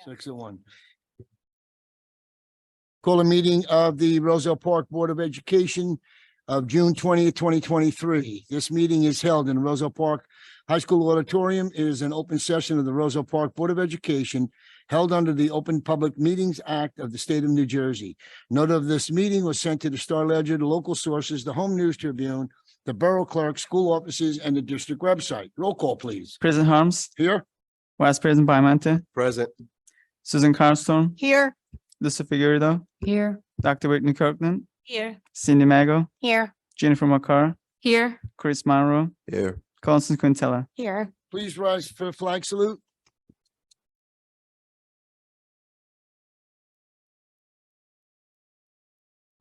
6-1. Call a meeting of the Roselle Park Board of Education of June 20th, 2023. This meeting is held in Roselle Park High School Auditorium. It is an open session of the Roselle Park Board of Education held under the Open Public Meetings Act of the state of New Jersey. Note of this meeting was sent to the Star Ledger, the local sources, the Home News Tribune, the Borough Clerk, school offices, and the district website. Roll call, please. President Harms, Here. Vice President Baimente, Present. Susan Carstone, Here. Lisa Figueredo, Here. Dr. Whitney Kirkland, Here. Cindy Mago, Here. Jennifer McCarr, Here. Chris Monroe, Here. Constance Quintella. Here. Please rise for a flag salute.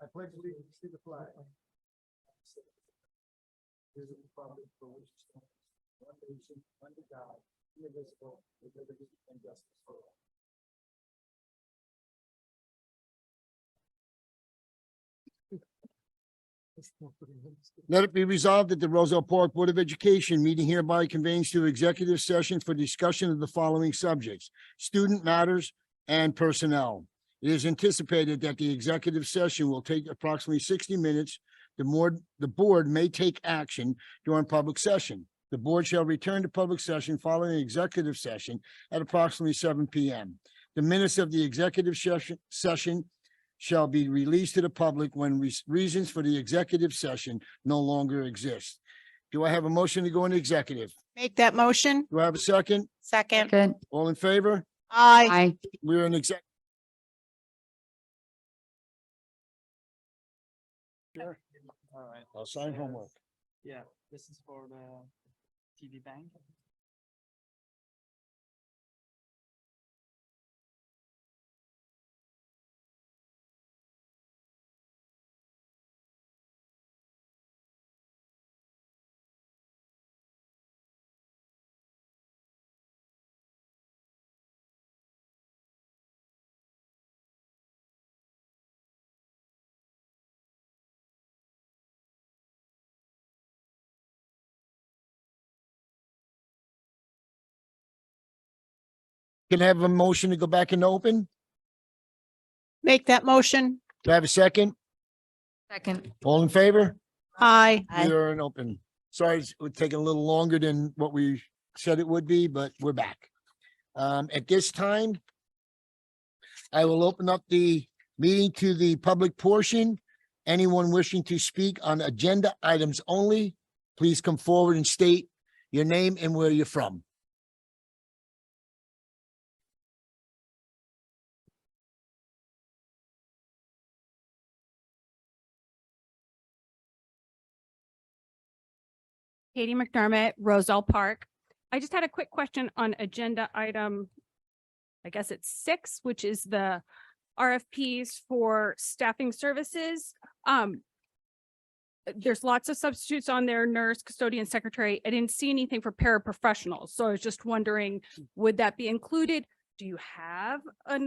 I pledge allegiance to the flag. Is the republic for which it stands, one nation, under God, indivisible, with liberty and justice for all. Let it be resolved that the Roselle Park Board of Education meeting hereby convenes to executive session for discussion of the following subjects: student matters and personnel. It is anticipated that the executive session will take approximately 60 minutes. The board may take action during public session. The board shall return to public session following the executive session at approximately 7 p.m. The minutes of the executive session shall be released to the public when reasons for the executive session no longer exist. Do I have a motion to go into executive? Make that motion. Do I have a second? Second. Good. All in favor? Aye. We're in exec. Sure. All right. I'll sign homework. Yeah, this is for the TD Bank. Can I have a motion to go back into open? Make that motion. Do I have a second? Second. All in favor? Aye. We are in open. Sorry, it's taking a little longer than what we said it would be, but we're back. At this time, I will open up the meeting to the public portion. Anyone wishing to speak on agenda items only, please come forward and state your name and where you're from. Katie McDermott, Roselle Park. I just had a quick question on agenda item, I guess it's 6, which is the RFPs for staffing services. There's lots of substitutes on there: nurse, custodian, secretary. I didn't see anything for paraprofessionals. So I was just wondering, would that be included? Do you have a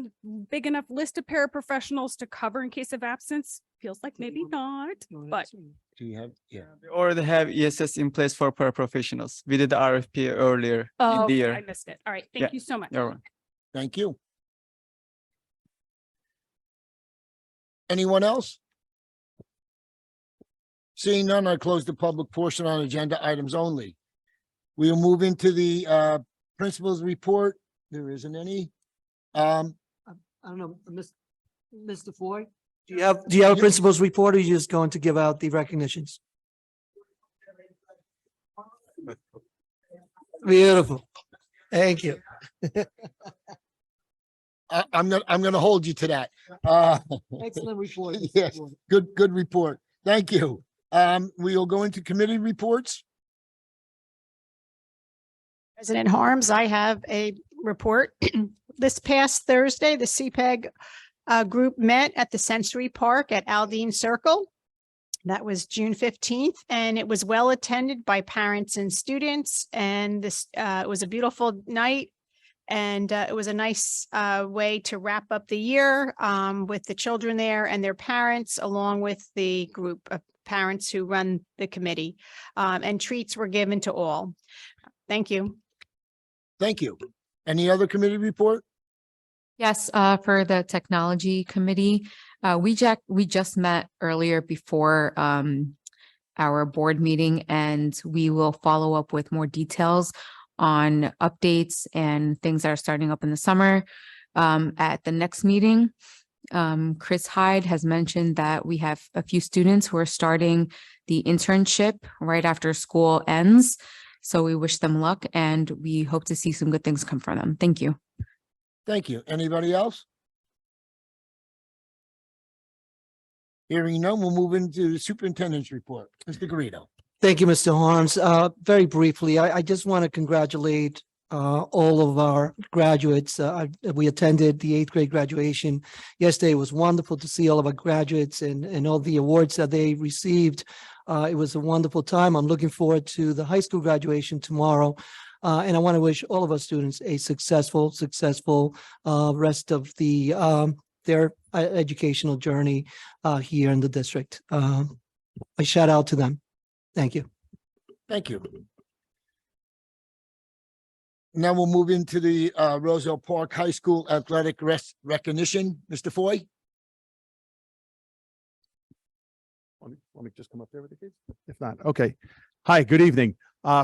big enough list of paraprofessionals to cover in case of absence? Feels like maybe not, but Do you have? Yeah. We already have ESS in place for paraprofessionals. We did the RFP earlier in oh, the year. I missed it. All right. Yeah. Thank you so much. You're right. Thank you. Anyone else? Seeing none, I close the public portion on agenda items only. We will move into the principal's report. There isn't any. I don't know, Mr. Foy, do you have a principal's report, or are you just going to give out the recognitions? Beautiful. Thank you. I'm gonna hold you to that. Excellent report. Mr. Yes, Foy. good report. Thank you. We will go into committee reports. President Harms, I have a report. This past Thursday, the CPEG group met at the Sensory Park at Aldine Circle. That was June 15th, and it was well attended by parents and students. And this it was a beautiful night, and it was a nice way to wrap up the year with the children there and their parents, along with the group of parents who run the committee. And treats were given to all. Thank you. Thank you. Any other committee report? Yes, for the technology committee, we just met earlier before our board meeting, and we will follow up with more details on updates and things that are starting up in the summer at the next meeting. Chris Hyde has mentioned that we have a few students who are starting the internship right after school ends. So we wish them luck and we hope to see some good things come from them. Thank you. Thank you. Anybody else? Hearing none, we'll move into the superintendent's report. Mr. Garrido. Thank you, Mr. Harms. Very briefly, I just want to congratulate all of our graduates. We attended the 8th grade graduation yesterday. It was wonderful to see all of our graduates and all the awards that they received. It was a wonderful time. I'm looking forward to the high school graduation tomorrow. And I want to wish all of our students a successful rest of their educational journey here in the district. A shout out to them. Thank you. Thank you. Now we'll move into the Roselle Park High School athletic recognition. Mr. Foy? Want me to just come up there with the kids? If not, okay. Hi, good evening.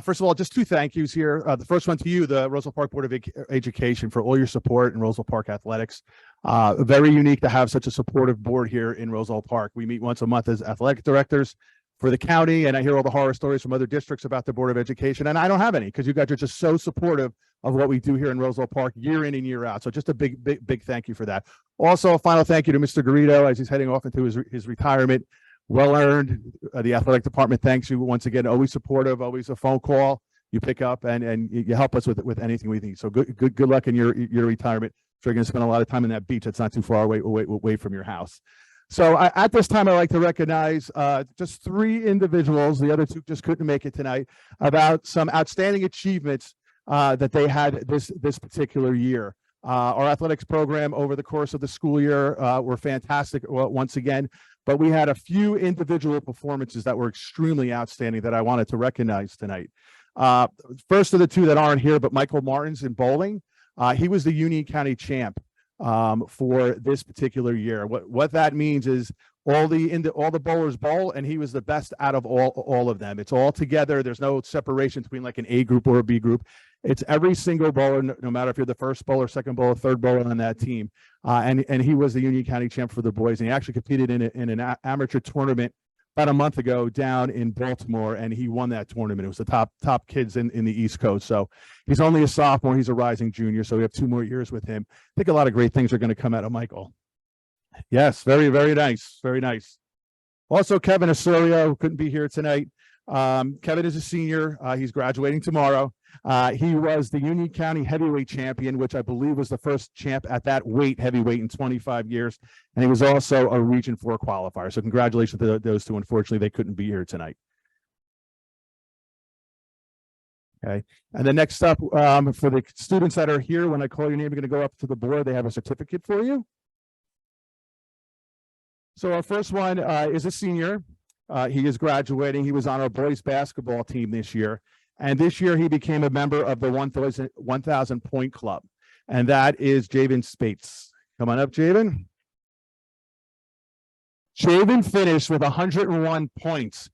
First of all, just 2 thank yous here. The first one to you, the Roselle Park Board of Education, for all your support in Roselle Park athletics. Very unique to have such a supportive board here in Roselle Park. We meet once a month as athletic directors for the county, and I hear all the horror stories from other districts about the Board of Education, and I don't have any because you guys are just so supportive of what we do here in Roselle Park year in and year out. So just a big thank you for that. Also, a final thank you to Mr. Garrido as he's heading off into his retirement. Well earned. The athletic department thanks you once again. Always supportive. Always a phone call you pick up and you help us with anything we need. So good luck in your retirement. So you're going to spend a lot of time in that beach. That's not too far away from your house. So at this time, I'd like to recognize just 3 individuals. The other 2 just couldn't make it tonight, about some outstanding achievements that they had this particular year. Our athletics program over the course of the school year were fantastic once again, but we had a few individual performances that were extremely outstanding that I wanted to recognize tonight. First of the 2 that aren't here, but Michael Martins in bowling. He was the Union County champ for this particular year. What that means is all the bowlers bowl, and he was the best out of all of them. It's all together. There's no separation between like an A group or a B group. It's every single bowler, no matter if you're the first bowler, second bowler, third bowler on that team. And he was the Union County champ for the boys, and he actually competed in an amateur tournament about a month ago down in Baltimore, and he won that tournament. It was the top kids in the East Coast. So he's only a sophomore. He's a rising junior. So we have 2 more years with him. I think a lot of great things are going to come out of Michael. Yes, very, very nice. Very nice. Also, Kevin Osorio, who couldn't be here tonight. Kevin is a senior. He's graduating tomorrow. He was the Union County heavyweight champion, which I believe was the first champ at that heavyweight in 25 years. And he was also a Region 4 qualifier. So congratulations to those 2. Unfortunately, they couldn't be here tonight. Okay. And then next up, for the students that are here, when I call your name, you're going to go up to the board. They have a certificate for you. So our first one is a senior. He is graduating. He was on our boys basketball team this year. And this year he became a member of the 1,000 point club. And that is Javen Spates. Come on up, Javen. Javen finished with 101 points.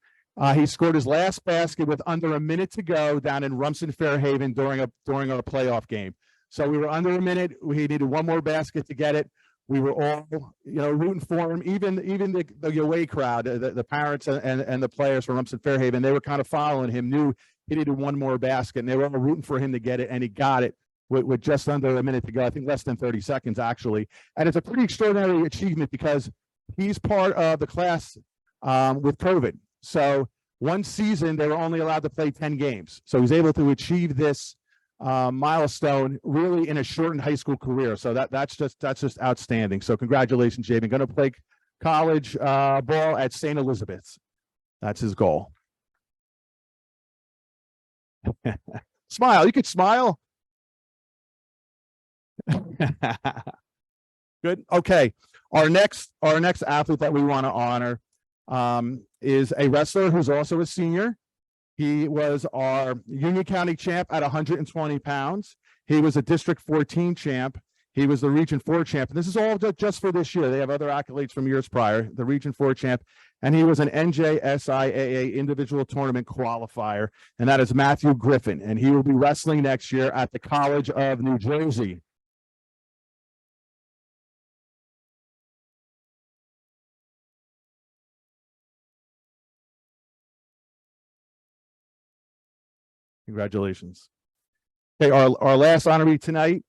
He scored his last basket with under a minute to go down in Rumson Fairhaven during our playoff game. So we were under a minute. We needed 1 more basket to get it. We were all, rooting for him. Even the away crowd, the parents and the players from Rumson Fairhaven, they were kind of following him, knew he needed 1 more basket, and they were all rooting for him to get it, and he got it with just under a minute to go. I think less than 30 seconds, actually. And it's a pretty extraordinary achievement because he's part of the class with COVID. So one season, they were only allowed to play 10 games. So he's able to achieve this milestone really in a shortened high school career. So that's just outstanding. So congratulations, Javen. Going to play college ball at St. Elizabeth's. That's his goal. Smile. You could smile. Good. Okay. Our next athlete that we want to honor is a wrestler who's also a senior. He was our Union County champ at 120 pounds. He was a District 14 champ. He was the Region 4 champ. And this is all just for this year. They have other accolades from years prior, the Region 4 champ. And he was an NJSIAA individual tournament qualifier. And that is Matthew Griffin. And he will be wrestling next year at the College of New Jersey. Congratulations. Okay, our last honoree tonight,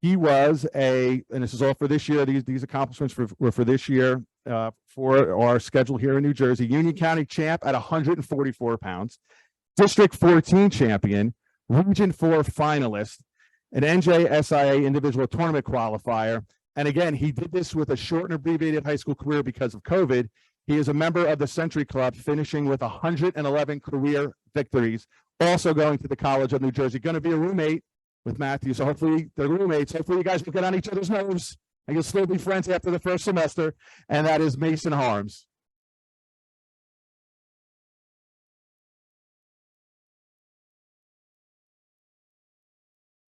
he was and this is all for this year, these accomplishments were for this year, for our schedule here in New Jersey, Union County champ at 144 pounds, District 14 champion, Region 4 finalist, an NJSIA individual tournament qualifier. And again, he did this with a short and abbreviated high school career because of COVID. He is a member of the Century Club, finishing with 111 career victories, also going to the College of New Jersey, going to be a roommate with Matthew. So hopefully they're roommates. Hopefully you guys will get on each other's nerves and you'll still be friends after the first semester. And that is Mason Harms.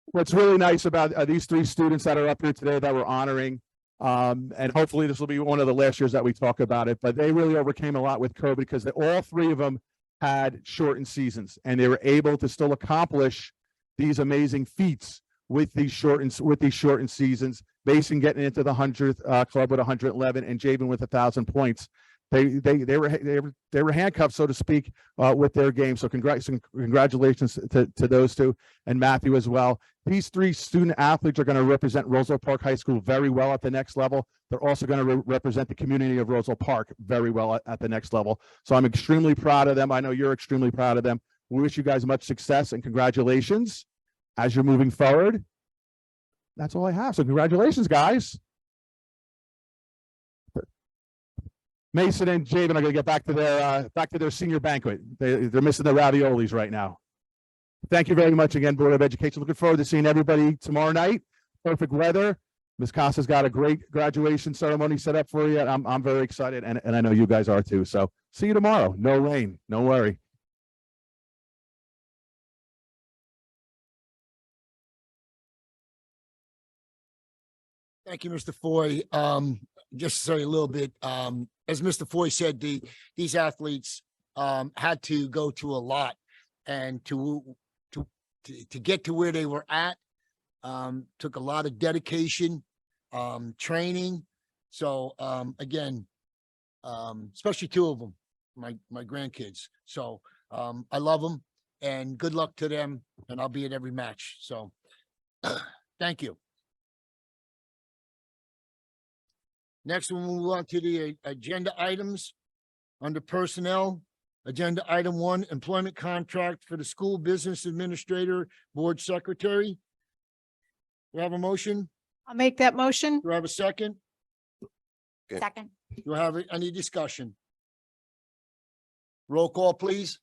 What's really nice about these three students that are up here today that we're honoring, and hopefully this will be one of the last years that we talk about it, but they really overcame a lot with COVID because all three of them had shortened seasons and they were able to still accomplish these amazing feats with these shortened seasons. Mason getting into the 100th club with 111 and Javen with 1,000 points. They were handcuffed, so to speak, with their game. So congratulations to those two and Matthew as well. These three student athletes are going to represent Roseville Park High School very well at the next level. They're also going to represent the community of Roseville Park very well at the next level. So I'm extremely proud of them. I know you're extremely proud of them. We wish you guys much success and congratulations as you're moving forward. That's all I have. So congratulations, guys. Mason and Javen are going to get back to their senior banquet. They're missing the raviolis right now. Thank you very much again, Board of Education. Looking forward to seeing everybody tomorrow night. Perfect weather. Ms. Casa's got a great graduation ceremony set up for you. I'm very excited, and I know you guys are too. So see you tomorrow. No rain. No worry. Thank you, Mr. Foy. Just to say a little bit, as Mr. Foy said, these athletes had to go to a lot, and to get to where they were at took a lot of dedication, training. So again, especially two of them, my grandkids. So I love them, and good luck to them. And I'll be at every match. So thank you. Next, we'll move on to the agenda items under personnel. Agenda item 1, employment contract for the school business administrator, board secretary. Do I have a motion? I'll make that motion. Do I have a second? Second. Do I have any discussion? Roll call, please.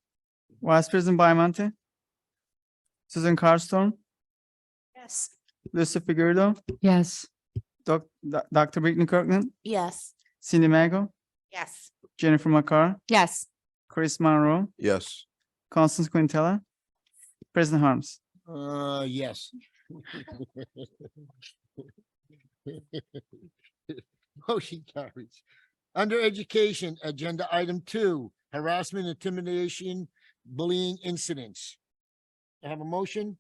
Vice President Baimonte, Susan Carstorm, Yes. Lucy Figueredo, Yes. Dr. Brittany Kirkland, Yes. Cindy Mago, Yes. Jennifer McCarr, Yes. Chris Monroe, Yes. Constance Quintella, President Harms. Yes. Motion carries. Under education, agenda item 2, harassment, intimidation, bullying incidents. I have a motion?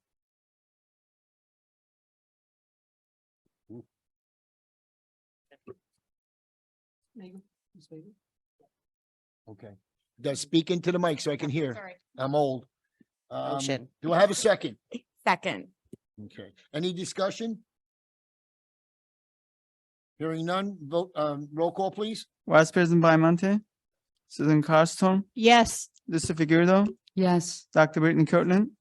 Okay. You gotta speak into the mic so I can hear. Sorry. I'm old. Motion. Do I have a second? Second. Okay. Any discussion? Hearing none, vote, roll call, please. Vice President Baimonte, Susan Carstorm, Yes. Lucy Figueredo, Yes. Dr. Brittany Kirkland,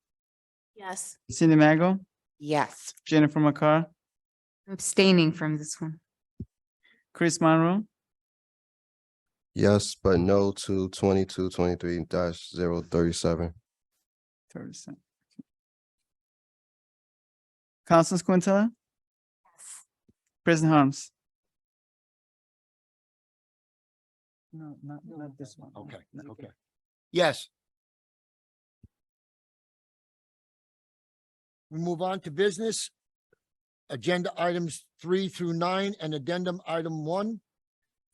Yes. Cindy Mago, Yes. Jennifer McCarr, Abstaining from this one. Chris Monroe, Yes, but no to 22-23-037. 30%. Constance Quintella, President Harms. No, not this one. Okay, okay. Yes. We move on to business. agenda items 3 through 9 and addendum item 1.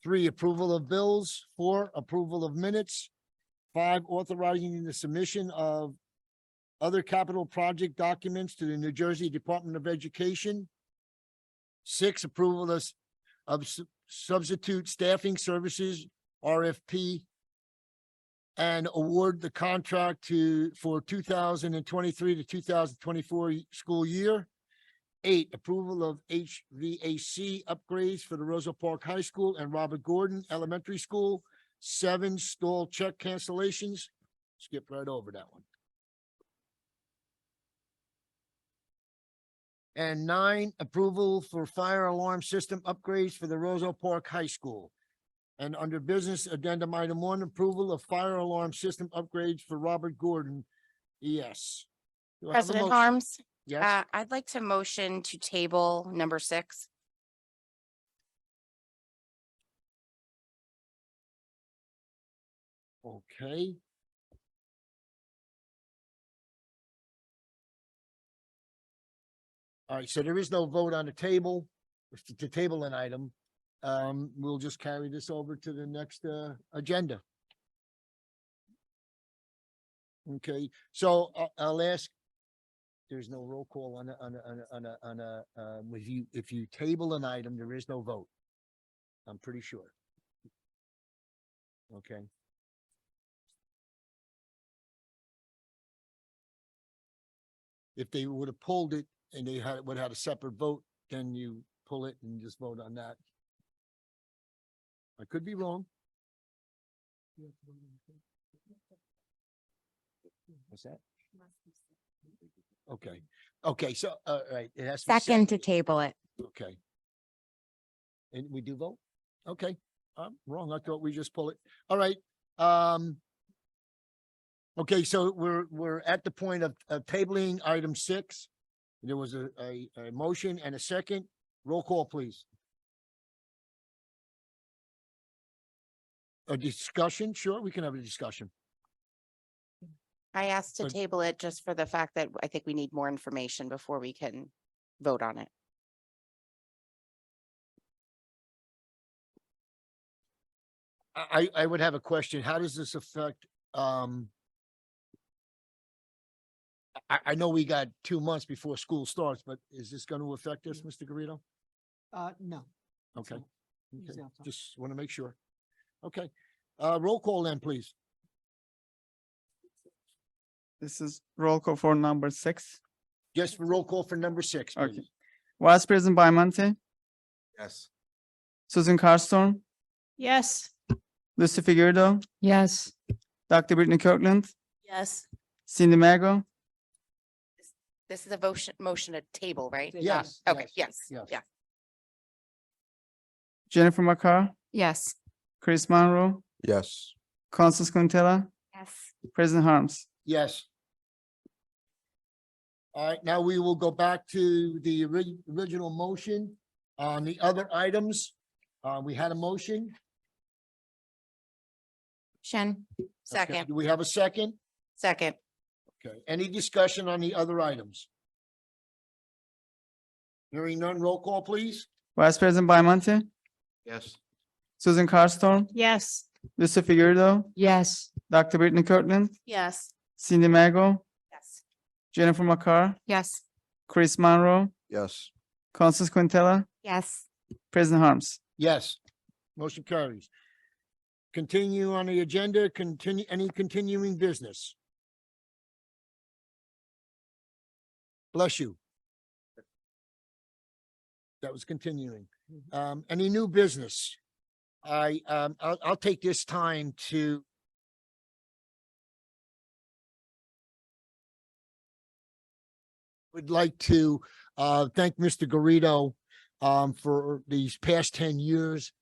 3, approval of bills. 4, approval of minutes. 5, authorizing the submission of other capital project documents to the New Jersey Department of Education. 6, approval of substitute staffing services, RFP, and award the contract for 2023 to 2024 school year. 8, approval of HVAC upgrades for the Roseville Park High School and Robert Gordon Elementary School. 7, stall check cancellations. Skip right over that one. And 9, approval for fire alarm system upgrades for the Roseville Park High School. And under business addendum item 1, approval of fire alarm system upgrades for Robert Gordon. Yes. Do I have a President motion? Harms, Yes, I'd like to motion to table number 6. okay. All right, so there is no vote on the table, to table an item. We'll just carry this over to the next, agenda. Okay, so I'll ask, there's no roll call if you table an item, there is no vote. I'm pretty sure. Okay. If they would have pulled it and they would have had a separate vote, then you pull it and just vote on that. I could be wrong. What's that? Okay, so, right, it has to be Second to table it. okay. And we do vote? Okay, I'm wrong. I thought we just pull it. All right, okay, so we're at the point of tabling item 6. There was a motion and a second. Roll call, please. A discussion? Sure, we can have a discussion. I asked to But- table it just for the fact that I think we need more information before we can vote on it. I would have a question. How does this affect, I know we got 2 months before school starts, but is this going to affect us, Mr. Garrido? No. Okay. So, Okay, easy outside. just want to make sure. Okay, roll call then, please. This is roll call for number 6. Just for roll call for number 6, Okay. please. Vice President Baimonte, Yes. Susan Carstorm, Yes. Lucy Figueredo, Yes. Dr. Brittany Kirkland, Yes. Cindy Mago, This is a motion to table, right? Yes, Okay, yes, yes, yes. yeah. Jennifer McCarr, Yes. Chris Monroe, Yes. Constance Quintella, Yes. President Harms. Yes. All right, now we will go back to the original motion on the other items. We had a motion. Shen, Okay, second, do we have a second? second, Okay, any discussion on the other items? Hearing none, roll call, please. Vice President Baimonte, Yes. Susan Carstorm, Yes. Lucy Figueredo, Yes. Dr. Brittany Kirkland, yes. Cindy Mago, Yes. Jennifer McCarr, Yes. Chris Monroe, Yes. Constance Quintella, Yes. President Harms. Yes, motion carries. Continue on the agenda, any continuing business? Bless you. That was continuing. Any new business? I'll take this time to would like to thank Mr. Garrido for these past 10 years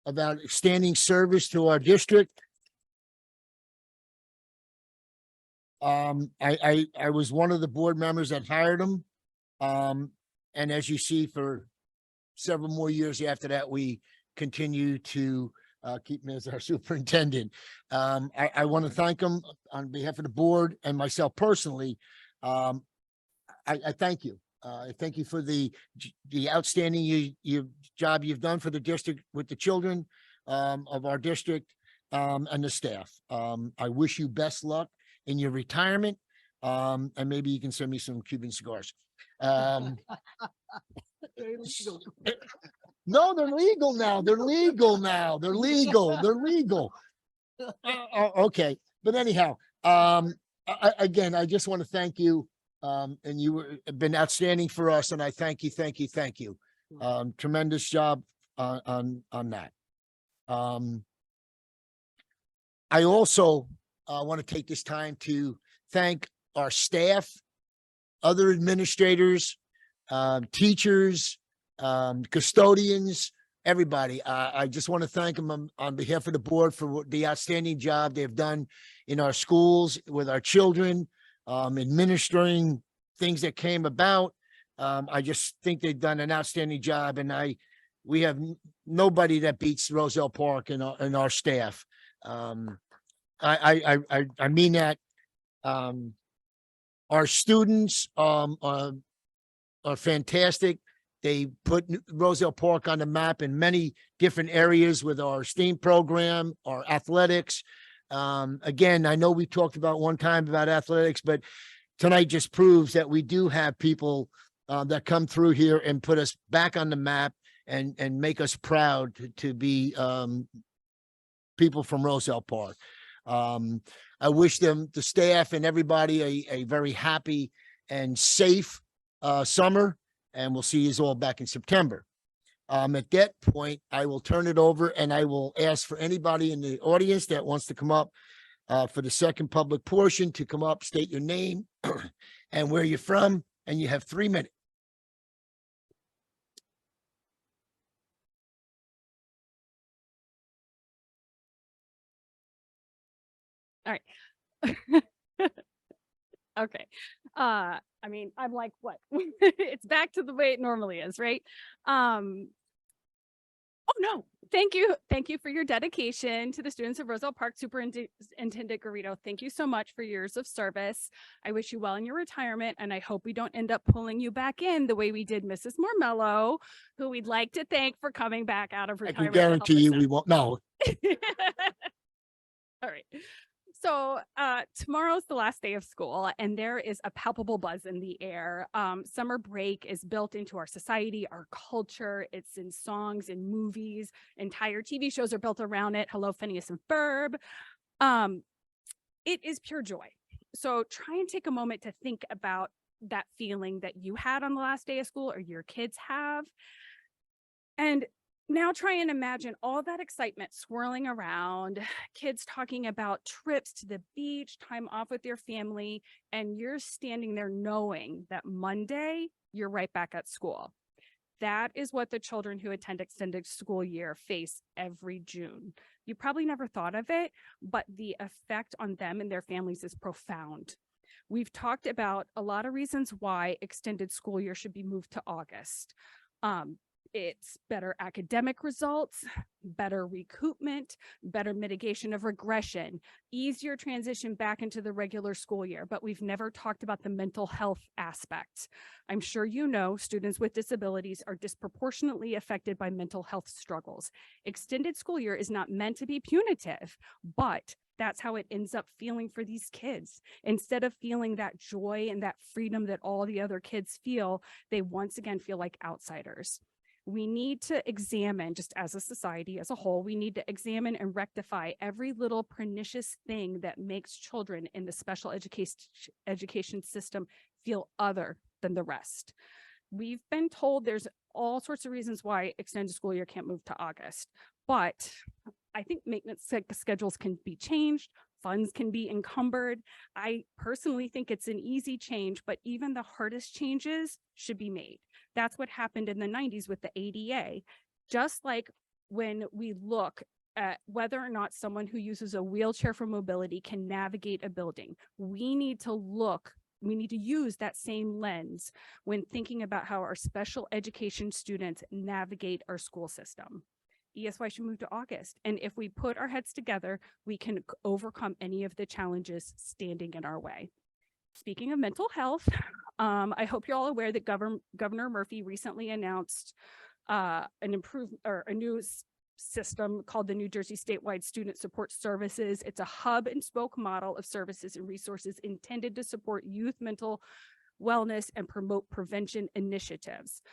about extending service to our district. I was one of the board members that hired him. And as you see, for several more years after that, we continue to keep him as our superintendent. I want to thank him on behalf of the board and myself personally. I thank you. Thank you for the outstanding job you've done for the district with the children of our district and the staff. I wish you best luck in your retirement. And maybe you can send me some Cuban cigars. No, they're legal now. They're legal now. They're legal. They're legal. Okay, but anyhow, again, I just want to thank you. And have been outstanding for us, and I thank you. Tremendous job on that. I also want to take this time to thank our staff, other administrators, teachers, custodians, everybody. I just want to thank them on behalf of the board for the outstanding job they've done in our schools with our children, administering things that came about. I just think they've done an outstanding job, and we have nobody that beats Roselle Park and our staff. I mean that. Our students are fantastic. They put Roselle Park on the map in many different areas with our STEAM program, our athletics. Again, I know we talked about one time about athletics, but tonight just proves that we do have people that come through here and put us back on the map and make us proud to be people from Roselle Park. I wish them, the staff and everybody, a very happy and safe summer, and we'll see you all back in September. At that point, I will turn it over and I will ask for anybody in the audience that wants to come up for the second public portion to come up, state your name and where you're from, and you have 3 minutes. All right. Okay. I mean, I'm like, what? It's back to the way it normally is, right? Oh no, thank you. Thank you for your dedication to the students of Roselle Park. Superintendent Garrido, thank you so much for years of service. I wish you well in your retirement, and I hope we don't end up pulling you back in the way we did Mrs. Mormello, who we'd like to thank for coming back out of I retirement. can guarantee you we won't. No. All right. So tomorrow's the last day of school, and there is a palpable buzz in the air. Summer break is built into our society, our culture. It's in songs and movies. Entire TV shows are built around it. Hello, Phineas and Ferb. It is pure joy. So try and take a moment to think about that feeling that you had on the last day of school or your kids have. And now try and imagine all that excitement swirling around, kids talking about trips to the beach, time off with your family, and you're standing there knowing that Monday, you're right back at school. That is what the children who attend extended school year face every June. You probably never thought of it, but the effect on them and their families is profound. We've talked about a lot of reasons why extended school year should be moved to August. It's better academic results, better recoupment, better mitigation of regression, easier transition back into the regular school year, but we've never talked about the mental health aspect. I'm sure you know students with disabilities are disproportionately affected by mental health struggles. Extended school year is not meant to be punitive, but that's how it ends up feeling for these kids. Instead of feeling that joy and that freedom that all the other kids feel, they once again feel like outsiders. We need to examine, just as a society as a whole, we need to examine and rectify every little pernicious thing that makes children in the special education system feel other than the rest. We've been told there's all sorts of reasons why extended school year can't move to August, but I think maintenance schedules can be changed. Funds can be encumbered. I personally think it's an easy change, but even the hardest changes should be made. That's what happened in the 90s with the ADA. Just like when we look at whether or not someone who uses a wheelchair for mobility can navigate a building, we need to use that same lens when thinking about how our special education students navigate our school system. ESY should move to August. And if we put our heads together, we can overcome any of the challenges standing in our way. Speaking of mental health, I hope you're all aware that Governor Murphy recently announced an improved or a new system called the New Jersey Statewide Student Support Services. It's a hub and spoke model of services and resources intended to support youth mental wellness and promote prevention initiatives.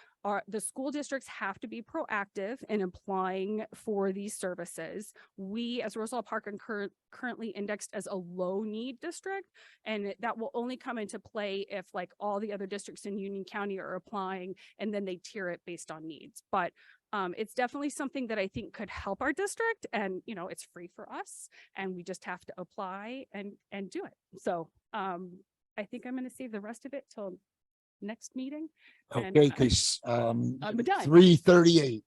The school districts have to be proactive in applying for these services. We, as Roselle Park, are currently indexed as a low need district, and that will only come into play if like all the other districts in Union County are applying, and then they tier it based on needs. But it's definitely something that I think could help our district, and you know, it's free for us, and we just have to apply and do it. So I think I'm going to save the rest of it till next meeting. And, Okay, because I'm done. 3:38.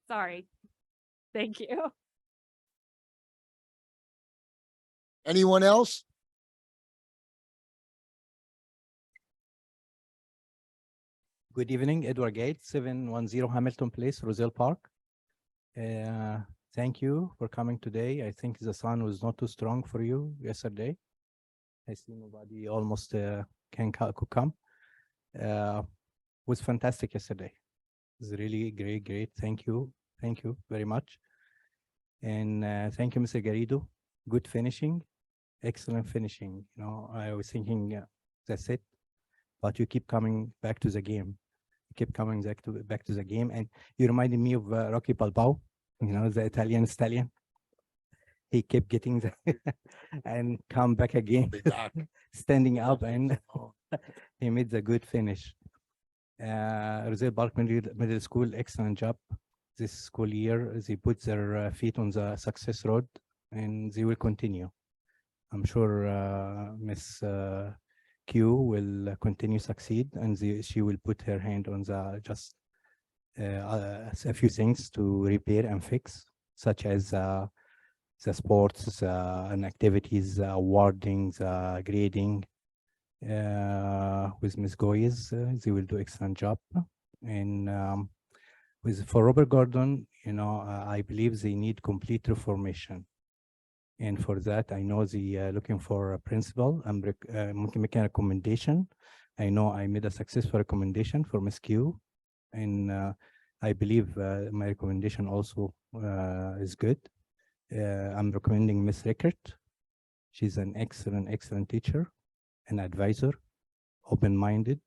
Sorry. Thank you. Anyone else? Good evening, Edward Gates, 710 Hamilton Place, Roselle Park. Thank you for coming today. I think the sun was not too strong for you yesterday. I see nobody almost could come. Was fantastic yesterday. It was really great. Thank you very much. And thank you, Mr. Garrido. Good finishing, excellent finishing. You know, I was thinking that's it, but you keep coming back to the game. You keep coming back to the game, and you reminded me of Rocky Balboa. You know, the Italian stallion. He kept getting the and come back again, standing up, and he made a good finish. Roselle Park Middle School, excellent job this school year. They put their feet on the success road, and they will continue. I'm sure Miss Q will continue succeed, and she will put her hand on the just a few things to repair and fix, such as the sports and activities, awarding, grading. With Ms. Goyes, they will do excellent job. And for Robert Gordon, you know, I believe they need complete reformation. And for that, I know they looking for a principal. I'm making a recommendation. I know I made a successful recommendation for Ms. Q, and I believe my recommendation also is good. I'm recommending Ms. Rickert. She's an excellent teacher, an advisor, open-minded,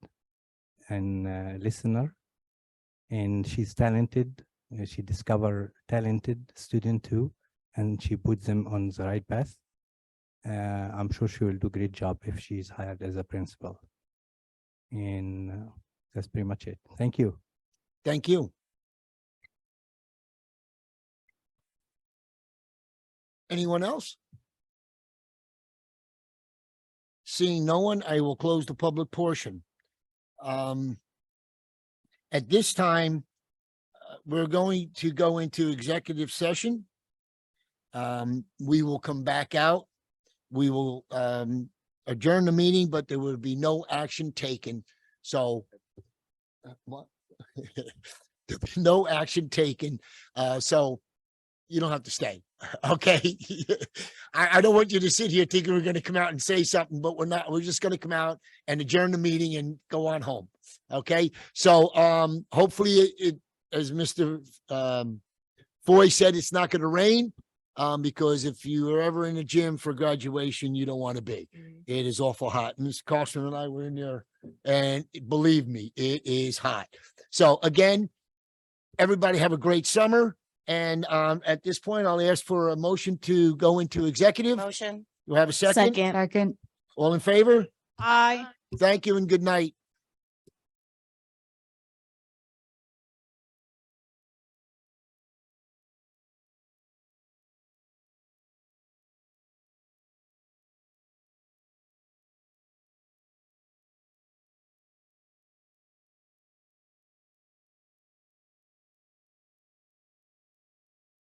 and listener. And she's talented. She discovered talented student too, and she puts them on the right path. I'm sure she will do a great job if she's hired as a principal. And that's pretty much it. Thank you. Thank you. Anyone else? Seeing no one, I will close the public portion. At this time, we're going to go into executive session. We will come back out. We will adjourn the meeting, but there will be no action taken. So what? There'll be no action taken. So you don't have to stay. Okay. I don't want you to sit here thinking we're going to come out and say something, but we're not. We're just going to come out and adjourn the meeting and go on home. Okay. So hopefully it as Mr. Foy said, it's not going to rain. Because if you were ever in the gym for graduation, you don't want to be. It is awful hot. And Mr. Carson and I were in there, and believe me, it is hot. So again, everybody have a great summer. And at this point, I'll ask for a motion to go into executive. Motion. You have a second? Second. All in favor? Aye. Thank you and good night.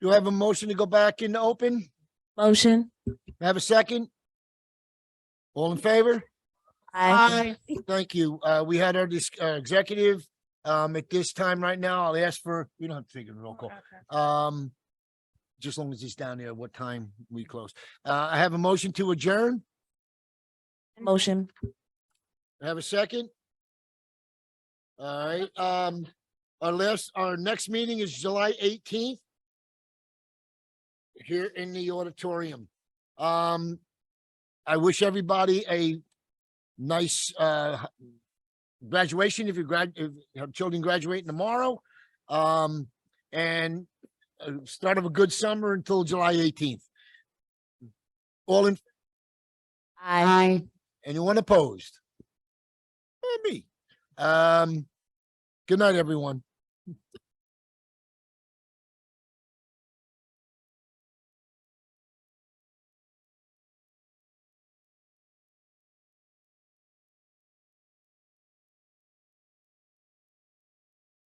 Do I have a motion to go back into open? Motion. Have a second? All in favor? Aye. Thank you. We had our executive. At this time right now, I'll ask for, you don't have to take a roll call. Just as long as he's down there, what time we close. I have a motion to adjourn. Motion. Have a second? All right, our next meeting is July 18th. Here in the auditorium. I wish everybody a nice, graduation if if you have children graduating tomorrow. And start of a good summer until July 18th. All in, Aye. anyone opposed? Me. Good night, everyone.